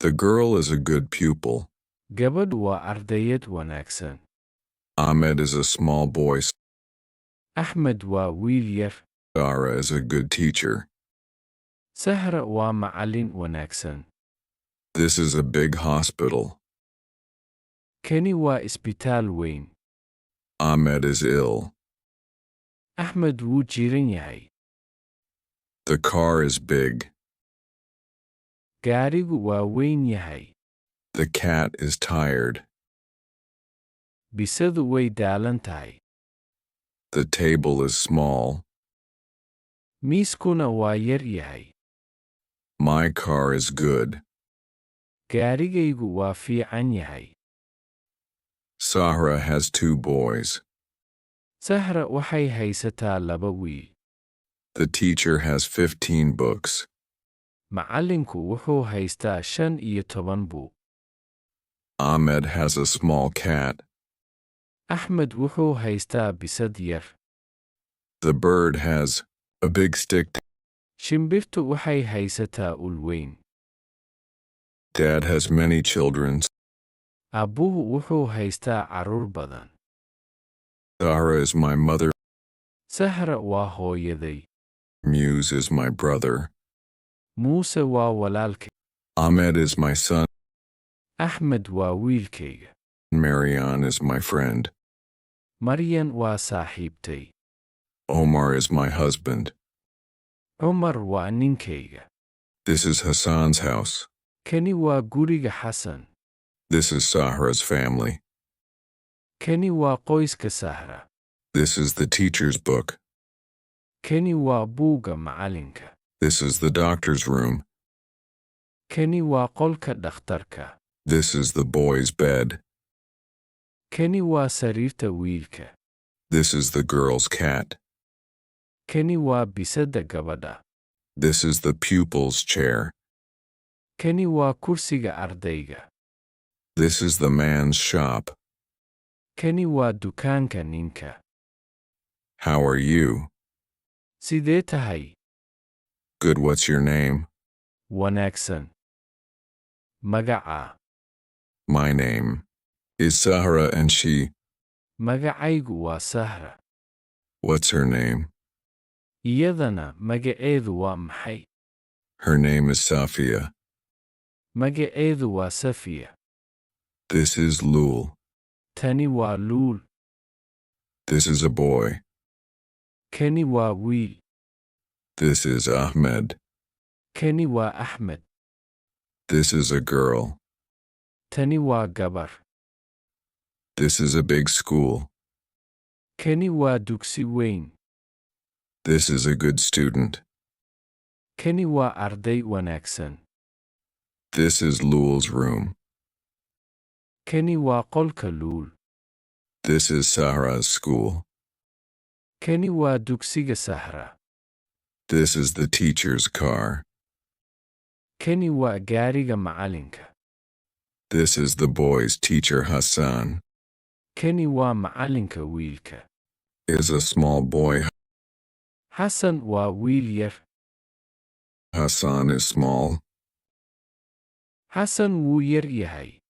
The girl is a good pupil. Gabadhu waa ardayad wanaagsan. Ahmed is a small boy. Axmed waa wiil yar. Sahra is a good teacher. Sahra waa macallin wanaagsan. This is a big hospital. Kani waa isbitaal weyn. Ahmed is ill. Axmed wuu jiran yahay. The car is big. Gaarigu waa weyn yahay. The cat is tired. Bisadu way daalan tahay. The table is small. Miiskuna waa yar yahay. My car is good. Gaarigaygu waa fiican yahay. Sahra has 2 boys. Sahra waxay haysataa 2 wiil. The teacher has 15 books. Macallinku wuxuu haystaa 15 buug. Ahmed has a small cat. Axmed wuxuu haystaa bisad yar. The bird has a big stick. Shimbirtu waxay haysataa ul weyn. Dad has many children. Aabbuhu wuxuu haystaa carruur badan. Sahra is my mother. Sahra waa hooyaday. Muse is my brother. Muuse waa walaalkay. Ahmed is my son. Axmed waa wiilkayga. Marianne is my friend. Maryan waa saaxiibtay. Omar is my husband. Cumar waa ninkayga. This is Hassan's house. Kani waa guriga Xasan. This is Sahra's family. Kani waa qoyska Sahra. This is the teacher's book. Kani waa buugga macallinka. This is the doctor's room. Kani waa qolka dhakhtarka. This is the boy's bed. Kani waa sariirta wiilka. This is the girl's cat. Kani waa bisadda gabadha. This is the pupil's chair. Kani waa kursiga ardayga. This is the man's shop. Kani waa dukaanka ninka. How are you? Sidee tahay? Good. What's your name? Wanaagsan. Magaca. My name is Sahra and she. Magacaygu waa Sahra. What's her name? Iyadana magaceedu waa maxay? Her name is Safia. Magaceedu waa Safiya. This is Lul. Tani waa Luul. This is a boy. Kani waa wiil. This is Ahmed. Kani waa Axmed. This is a girl. Tani waa gabar. This is a big school. Kani waa dugsi weyn. This is a good student. Kani waa arday wanaagsan. This is Lul's room. Kani waa qolka Luul. This is Sahra's school. Kani waa dugsiga Sahra. This is the teacher's car. Kani waa gaariga macallinka. This is the boy's teacher Hassan. Kani waa macallinka wiilka. Is a small boy. Xasan waa wiil yar. Hassan is small. Xasan wuu yar yahay.